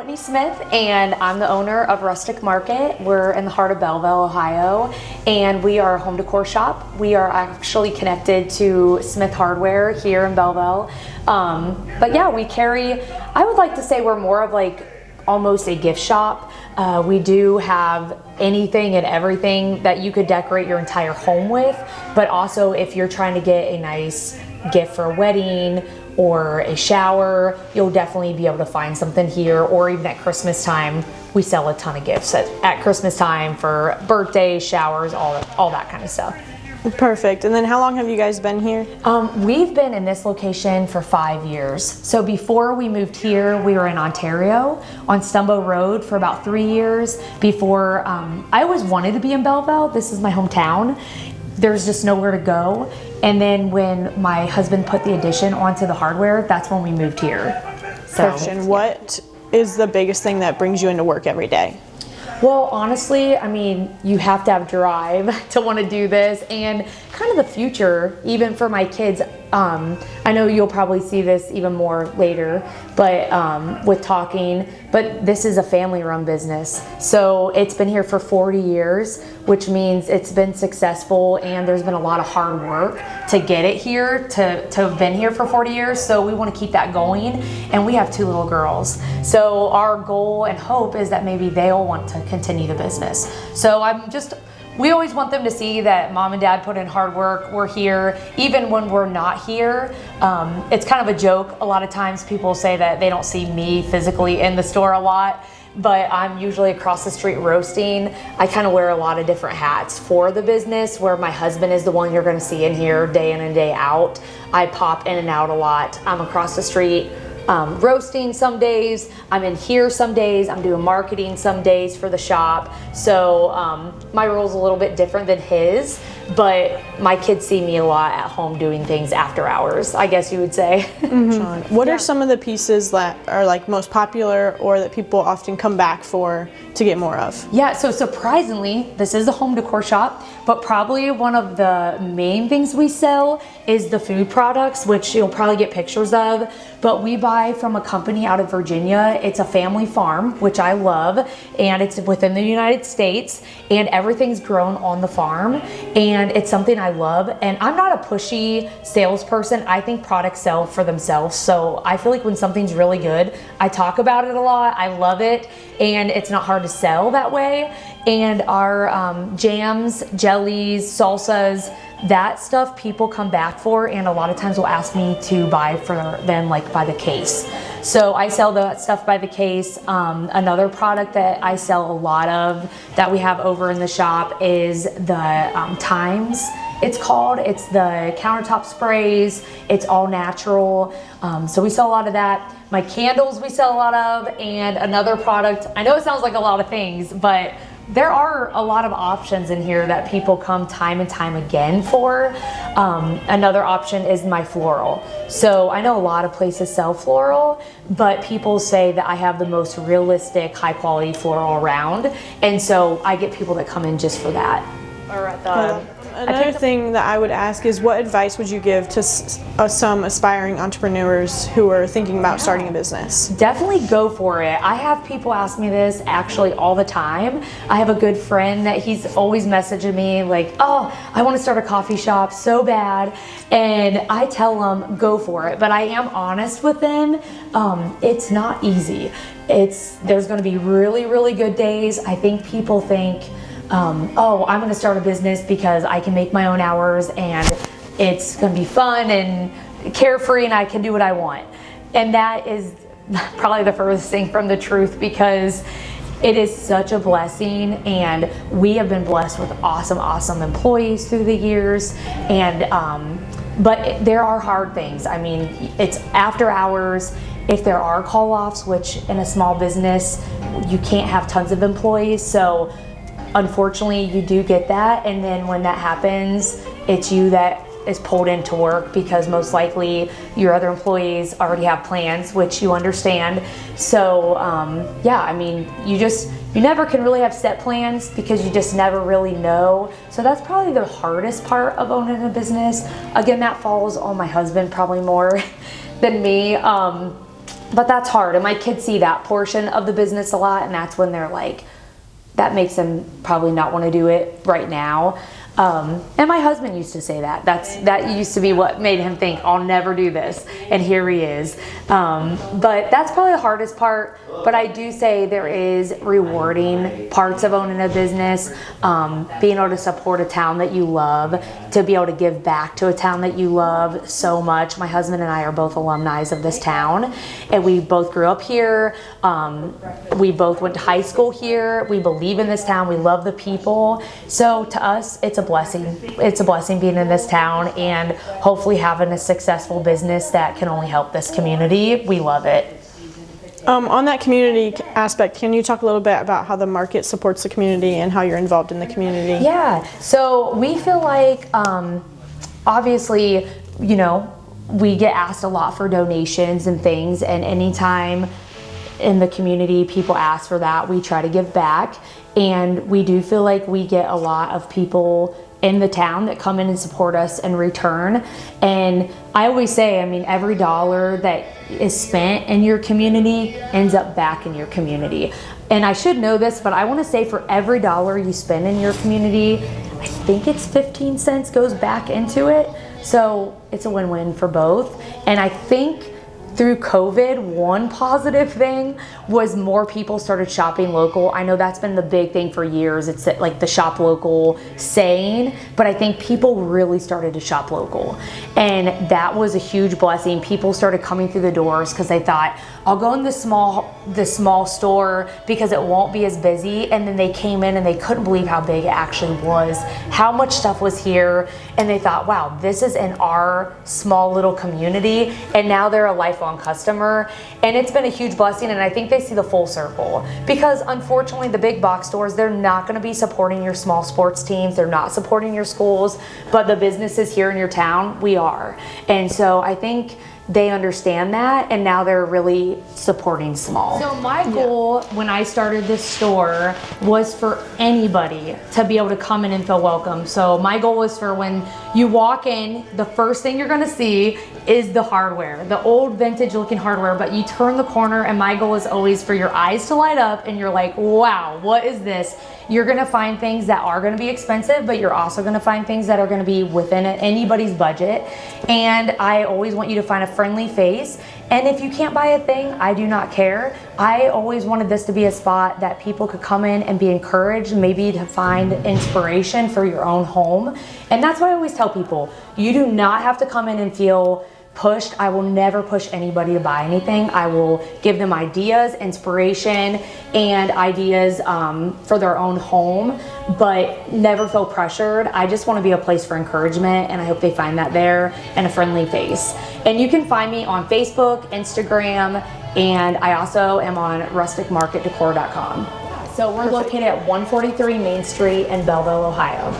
Whitney Smith, and I'm the owner of Rustik Market. We're in the heart of Bellville, Ohio, and we are a home decor shop. We are actually connected to Smith Hardware here in Bellville. But yeah, we carry, I would like to say we're more of like almost a gift shop. We do have anything and everything that you could decorate your entire home with, but also if you're trying to get a nice gift for a wedding or a shower, you'll definitely be able to find something here. Or even at Christmas time, we sell a ton of gifts at Christmas time for birthdays, showers, all that kind of stuff. Perfect. And then how long have you guys been here? We've been in this location for 5 years. So before we moved here, we were in Ontario on Stumbo Road for about 3 years. Before, I always wanted to be in Belleville. This is my hometown. There's just nowhere to go. And then when my husband put the addition onto the hardware, that's when we moved here. So, Christian, what is the biggest thing that brings you into work every day? Well, honestly, I mean, you have to have drive to want to do this, and kind of the future, even for my kids. I know you'll probably see this even more later, but with talking, but this is a family-run business. So it's been here for 40 years, which means it's been successful, and there's been a lot of hard work to get it here, to have been here for 40 years. So we want to keep that going, and we have 2 little girls. So our goal and hope is that maybe they'll want to continue the business. So we always want them to see that mom and dad put in hard work. We're here even when we're not here. It's kind of a joke. A lot of times people say that they don't see me physically in the store a lot, but I'm usually across the street roasting. I kind of wear a lot of different hats for the business, where my husband is the one you're going to see in here day in and day out. I pop in and out a lot. I'm across the street roasting some days, I'm in here some days, I'm doing marketing some days for the shop. So my role is a little bit different than his, but my kids see me a lot at home doing things after hours, I guess you would say. Mm-hmm. What are some of the pieces that are like most popular or that people often come back for to get more of? Yeah, so surprisingly, this is a home decor shop, but probably one of the main things we sell is the food products, which you'll probably get pictures of. But we buy from a company out of Virginia. It's a family farm, which I love, and it's within the United States, and everything's grown on the farm, and it's something I love. And I'm not a pushy salesperson. I think products sell for themselves. So I feel like when something's really good, I talk about it a lot. I love it, and it's not hard to sell that way. And our jams, jellies, salsas, that stuff people come back for, and a lot of times will ask me to buy for them like by the case. So I sell that stuff by the case. Another product that I sell a lot of that we have over in the shop is the Times. It's called. It's the countertop sprays. It's all natural. So we sell a lot of that. My candles we sell a lot of, and another product, I know it sounds like a lot of things, but there are a lot of options in here that people come time and time again for. Another option is my floral. So I know a lot of places sell floral, but people say that I have the most realistic, high quality floral around. And so I get people that come in just for that. All right, Another thing that I would ask is, what advice would you give to some aspiring entrepreneurs who are thinking about starting a business? Definitely go for it. I have people ask me this actually all the time. I have a good friend that he's always messaging me like, oh, I want to start a coffee shop so bad. And I tell them, go for it. But I am honest with them. It's not easy. There's going to be really, really good days. I think people think, oh, I'm going to start a business because I can make my own hours and it's going to be fun and carefree and I can do what I want. And that is probably the furthest thing from the truth, because it is such a blessing, and we have been blessed with awesome, awesome employees through the years. And but there are hard things. I mean, it's after hours. If there are call-offs, which in a small business, you can't have tons of employees. So unfortunately, you do get that, and then when that happens, it's you that is pulled into work, because most likely your other employees already have plans, which you understand. So yeah, I mean, you never can really have set plans because you just never really know. So that's probably the hardest part of owning a business. Again, that falls on my husband probably more than me. but that's hard. And my kids see that portion of the business a lot, and that's when they're like, that makes them probably not want to do it right now. And my husband used to say that used to be what made him think I'll never do this, and here he is. But that's probably the hardest part. But I do say there is rewarding parts of owning a business, being able to support a town that you love, to be able to give back to a town that you love so much. My husband and I are both alumni of this town, and we both grew up here. We both went to high school here. We believe in this town. We love the people. So to us, it's a blessing. It's a blessing being in this town and hopefully having a successful business that can only help this community. We love it. On that community aspect, can you talk a little bit about how the market supports the community and how you're involved in the community? Yeah, so we feel like obviously, you know, we get asked a lot for donations and things, and anytime in the community people ask for that, we try to give back. And we do feel like we get a lot of people in the town that come in and support us in return. And I always say, I mean, every dollar that is spent in your community ends up back in your community. And I should know this, but I want to say for every dollar you spend in your community, I think it's 15 cents goes back into it. So it's a win-win for both. And I think through COVID, one positive thing was more people started shopping local. I know that's been the big thing for years. It's like the shop local saying, but I think people really started to shop local. And that was a huge blessing. People started coming through the doors because they thought, I'll go in this small store because it won't be as busy. And then they came in and they couldn't believe how big it actually was, how much stuff was here. And they thought, wow, this is in our small little community. And now they're a lifelong customer. And it's been a huge blessing. And I think they see the full circle, because unfortunately the big box stores, they're not going to be supporting your small sports teams. They're not supporting your schools, but the businesses here in your town, we are. And so I think they understand that, and now they're really supporting small. So my goal when I started this store was for anybody to be able to come in and feel welcome. So my goal was for when you walk in, the first thing you're gonna see is the hardware, the old vintage looking hardware, but you turn the corner and my goal is always for your eyes to light up and you're like, wow, what is this? You're gonna find things that are gonna be expensive, but you're also gonna find things that are gonna be within anybody's budget. And I always want you to find a friendly face. And if you can't buy a thing, I do not care. I always wanted this to be a spot that people could come in and be encouraged, maybe to find inspiration for your own home. And that's why I always tell people, you do not have to come in and feel pushed. I will never push anybody to buy anything. I will give them ideas, inspiration, and ideas for their own home, but never feel pressured. I just want to be a place for encouragement, and I hope they find that there, and a friendly face. And you can find me on Facebook, Instagram, and I also am on rusticmarketdecor.com. So we're located at 143 Main Street in Bellville, Ohio.